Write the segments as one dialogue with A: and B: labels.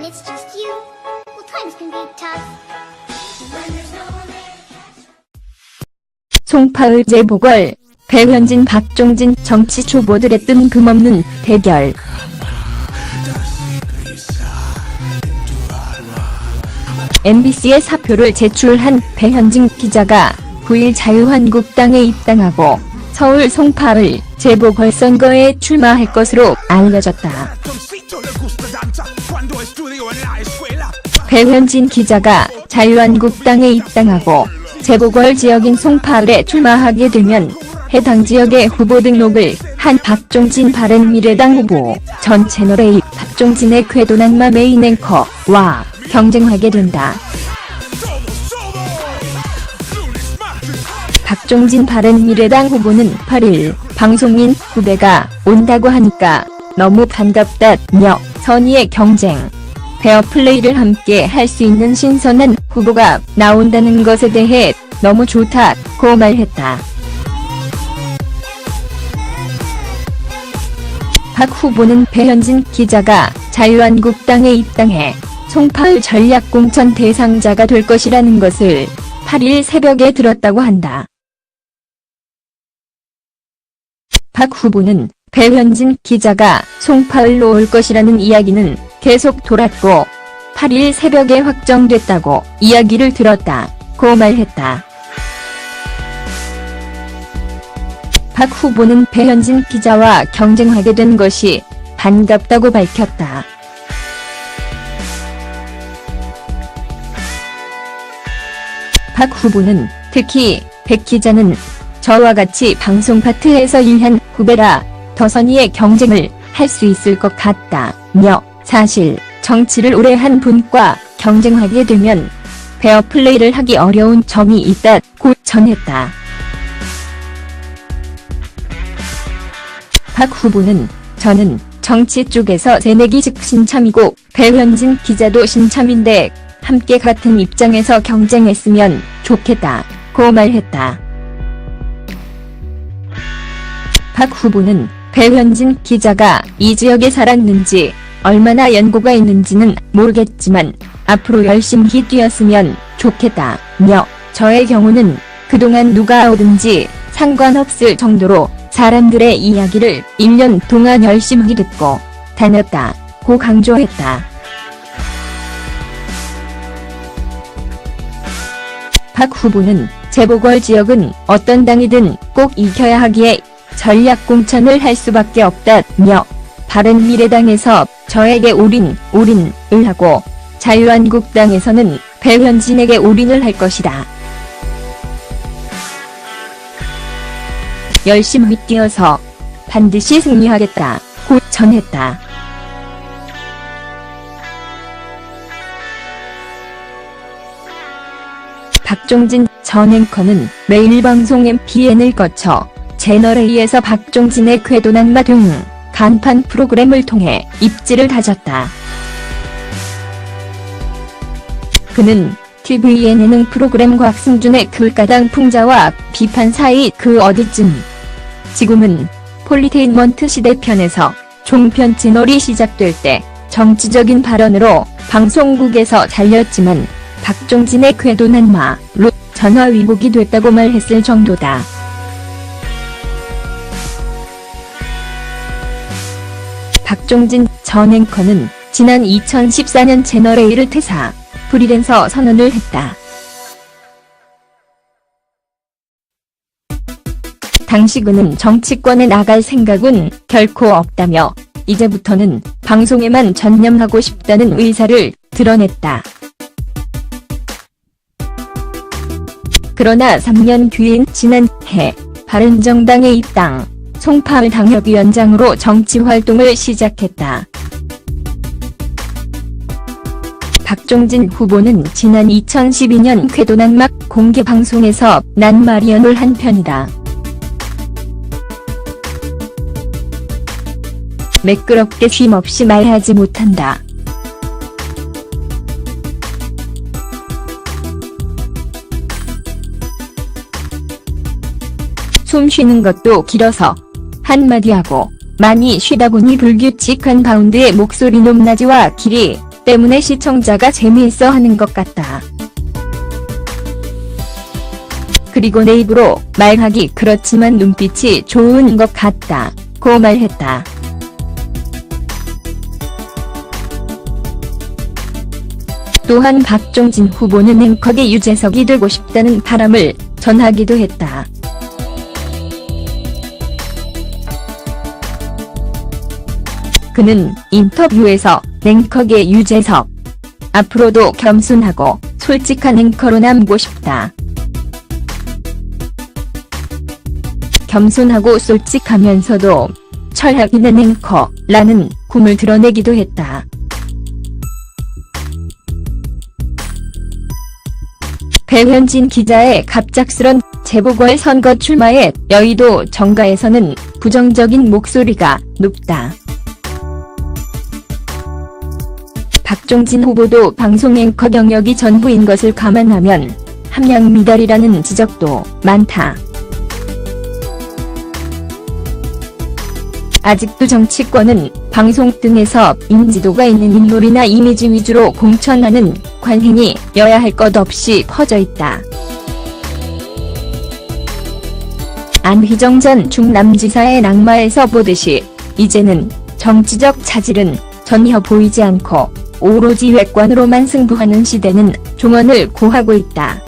A: it's just you, well, times can be tough. When there's no one there to catch.
B: 송파의 재보궐, 배현진 박종진 정치 초보들의 뜬금없는 대결. MBC에 사표를 제출한 배현진 기자가 9일 자유한국당에 입당하고 서울 송파의 재보궐선거에 출마할 것으로 알려졌다. 배현진 기자가 자유한국당에 입당하고 재보궐 지역인 송파에 출마하게 되면 해당 지역의 후보 등록을 한 박종진 바른미래당 후보, 전 채널A 박종진의 궤도난마 메인 앵커와 경쟁하게 된다. 박종진 바른미래당 후보는 8일 방송인 후배가 온다고 하니까 너무 반갑다며 선의의 경쟁, 페어플레이를 함께 할 수 있는 신선한 후보가 나온다는 것에 대해 너무 좋다고 말했다. 박 후보는 배현진 기자가 자유한국당에 입당해 송파의 전략공천 대상자가 될 것이라는 것을 8일 새벽에 들었다고 한다. 박 후보는 배현진 기자가 송파을로 올 것이라는 이야기는 계속 돌았고 8일 새벽에 확정됐다고 이야기를 들었다고 말했다. 박 후보는 배현진 기자와 경쟁하게 된 것이 반갑다고 밝혔다. 박 후보는 특히 백 기자는 저와 같이 방송 파트에서 일한 후배라 더 선의의 경쟁을 할 수 있을 것 같다며 사실 정치를 오래 한 분과 경쟁하게 되면 페어플레이를 하기 어려운 점이 있다고 전했다. 박 후보는 저는 정치 쪽에서 새내기 즉 신참이고 배현진 기자도 신참인데 함께 같은 입장에서 경쟁했으면 좋겠다고 말했다. 박 후보는 배현진 기자가 이 지역에 살았는지 얼마나 연고가 있는지는 모르겠지만 앞으로 열심히 뛰었으면 좋겠다며 저의 경우는 그동안 누가 오든지 상관없을 정도로 사람들의 이야기를 1년 동안 열심히 듣고 다녔다고 강조했다. 박 후보는 재보궐 지역은 어떤 당이든 꼭 이겨야 하기에 전략공천을 할 수밖에 없다며 바른미래당에서 저에게 올인을 하고 자유한국당에서는 배현진에게 올인을 할 것이다. 열심히 뛰어서 반드시 승리하겠다고 전했다. 박종진 전 앵커는 매일 방송 MBN을 거쳐 채널A에서 박종진의 궤도난마 등 간판 프로그램을 통해 입지를 다졌다. 그는 TV 예능 프로그램 곽승준의 글가당 풍자와 비판 사이 그 어디쯤, 지금은 폴리테인먼트 시대편에서 종편 채널이 시작될 때 정치적인 발언으로 방송국에서 잘렸지만 박종진의 궤도난마로 전화위복이 됐다고 말했을 정도다. 박종진 전 앵커는 지난 2014년 채널A를 퇴사, 프리랜서 선언을 했다. 당시 그는 정치권에 나갈 생각은 결코 없다며 이제부터는 방송에만 전념하고 싶다는 의사를 드러냈다. 그러나 3년 뒤인 지난해 바른정당에 입당, 송파을 당협위원장으로 정치활동을 시작했다. 박종진 후보는 지난 2012년 궤도난마 공개방송에서 낱말이언을 한 편이다. 매끄럽게 쉼없이 말하지 못한다. 숨 쉬는 것도 길어서 한마디 하고 많이 쉬다 보니 불규칙한 바운드의 목소리 높낮이와 길이 때문에 시청자가 재미있어 하는 것 같다. 그리고 내 입으로 말하기 그렇지만 눈빛이 좋은 것 같다 고 말했다. 또한 박종진 후보는 앵커계 유재석이 되고 싶다는 바람을 전하기도 했다. 그는 인터뷰에서 앵커계 유재석, 앞으로도 겸손하고 솔직한 앵커로 남고 싶다. 겸손하고 솔직하면서도 철학 있는 앵커라는 꿈을 드러내기도 했다. 배현진 기자의 갑작스런 재보궐선거 출마에 여의도 정가에서는 부정적인 목소리가 높다. 박종진 후보도 방송 앵커 경력이 전부인 것을 감안하면 함량 미달이라는 지적도 많다. 아직도 정치권은 방송 등에서 인지도가 있는 인물이나 이미지 위주로 공천하는 관행이 여야 할 것 없이 퍼져 있다. 안휘정 전 충남지사의 낙마에서 보듯이 이제는 정치적 차질은 전혀 보이지 않고 오로지 외관으로만 승부하는 시대는 종언을 고하고 있다.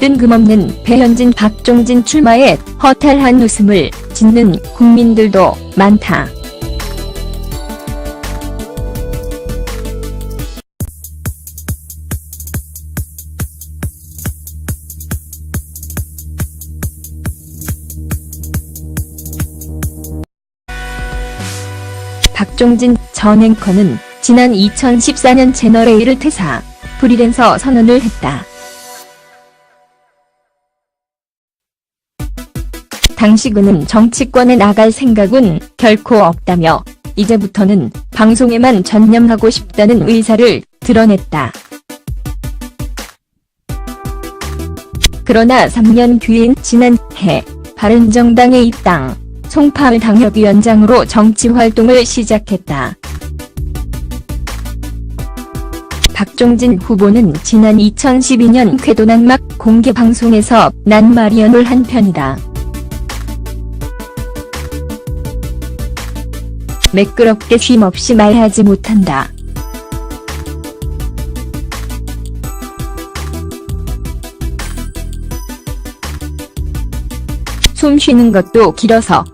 B: 뜬금없는 배현진 박종진 출마에 허탈한 웃음을 짓는 국민들도 많다. 박종진 전 앵커는 지난 2014년 채널A를 퇴사, 프리랜서 선언을 했다. 당시 그는 정치권에 나갈 생각은 결코 없다며 이제부터는 방송에만 전념하고 싶다는 의사를 드러냈다. 그러나 3년 뒤인 지난해 바른정당에 입당, 송파을 당협위원장으로 정치활동을 시작했다. 박종진 후보는 지난 2012년 궤도난막 공개방송에서 낱말이언을 한 편이다. 매끄럽게 쉼없이 말하지 못한다. 숨 쉬는 것도 길어서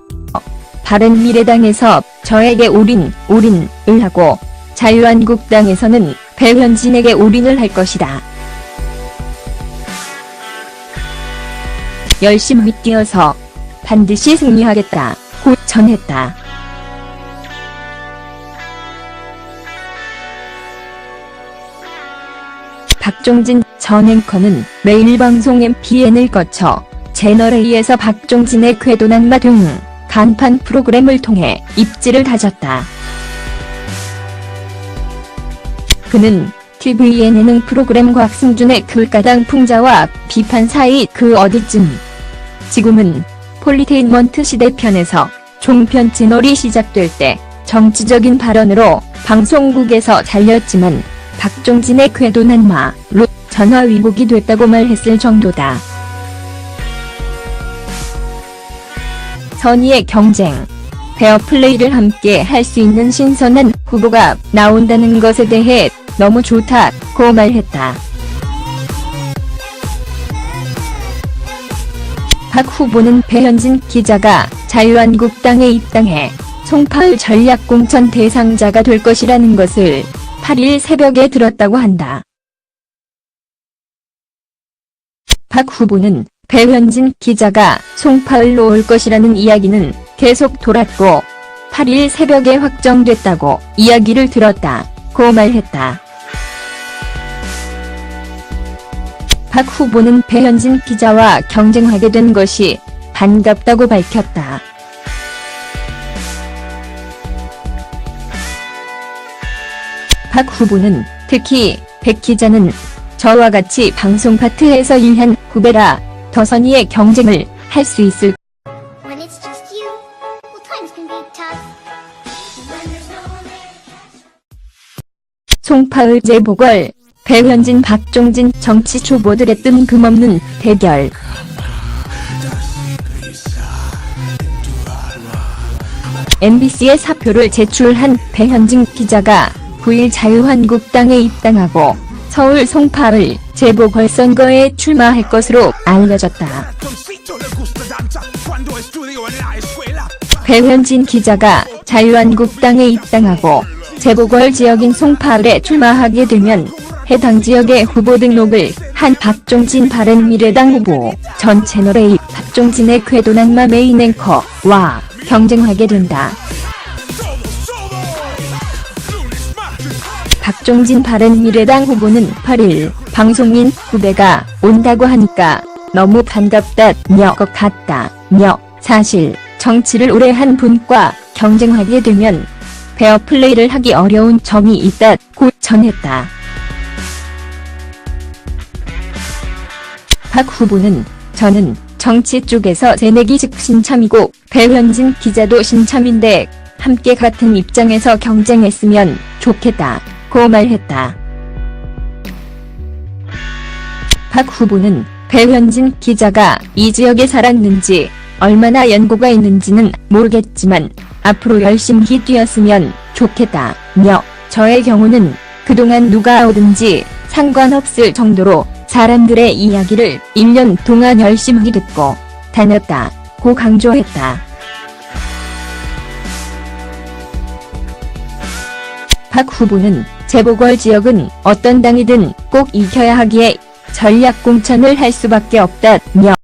B: 바른미래당에서 저에게 올인을 하고 자유한국당에서는 배현진에게 올인을 할 것이다. 열심히 뛰어서 반드시 승리하겠다 고 전했다. 박종진 전 앵커는 매일 방송 MBN을 거쳐 채널A에서 박종진의 궤도난마 등 간판 프로그램을 통해 입지를 다졌다. 그는 TV 예능 프로그램 곽승준의 글가당 풍자와 비판 사이 그 어디쯤, 지금은 폴리테인먼트 시대편에서 종편 채널이 시작될 때 정치적인 발언으로 방송국에서 잘렸지만 박종진의 궤도난마로 전화위복이 됐다고 말했을 정도다. 선의의 경쟁, 페어플레이를 함께 할 수 있는 신선한 후보가 나온다는 것에 대해 너무 좋다고 말했다. 박 후보는 배현진 기자가 자유한국당에 입당해 송파을 전략공천 대상자가 될 것이라는 것을 8일 새벽에 들었다고 한다. 박 후보는 배현진 기자가 송파을로 올 것이라는 이야기는 계속 돌았고 8일 새벽에 확정됐다고 이야기를 들었다고 말했다. 박 후보는 배현진 기자와 경쟁하게 된 것이 반갑다고 밝혔다. 박 후보는 특히 백 기자는 저와 같이 방송 파트에서 일한 후배라 더 선의의 경쟁을 할 수 있을.
A: When it's just you, well, times can be tough. When there's
B: 송파의 재보궐, 배현진 박종진 정치 초보들의 뜬금없는 대결. MBC에 사표를 제출한 배현진 기자가 9일 자유한국당에 입당하고 서울 송파의 재보궐선거에 출마할 것으로 알려졌다. 배현진 기자가 자유한국당에 입당하고 재보궐 지역인 송파을에 출마하게 되면 해당 지역의 후보 등록을 한 박종진 바른미래당 후보, 전 채널A 박종진의 궤도낙마 메인 앵커와 경쟁하게 된다. 박종진 바른미래당 후보는 8일 방송인 후배가 온다고 하니까 너무 반갑다며 것 같다며 사실 정치를 오래 한 분과 경쟁하게 되면 페어플레이를 하기 어려운 점이 있다고 전했다. 박 후보는 저는 정치 쪽에서 새내기 즉 신참이고 배현진 기자도 신참인데 함께 같은 입장에서 경쟁했으면 좋겠다고 말했다. 박 후보는 배현진 기자가 이 지역에 살았는지 얼마나 연고가 있는지는 모르겠지만 앞으로 열심히 뛰었으면 좋겠다며 저의 경우는 그동안 누가 오든지 상관없을 정도로 사람들의 이야기를 1년 동안 열심히 듣고 다녔다고 강조했다. 박 후보는 재보궐 지역은 어떤 당이든 꼭 이겨야 하기에 전략 공천을 할 수밖에 없다며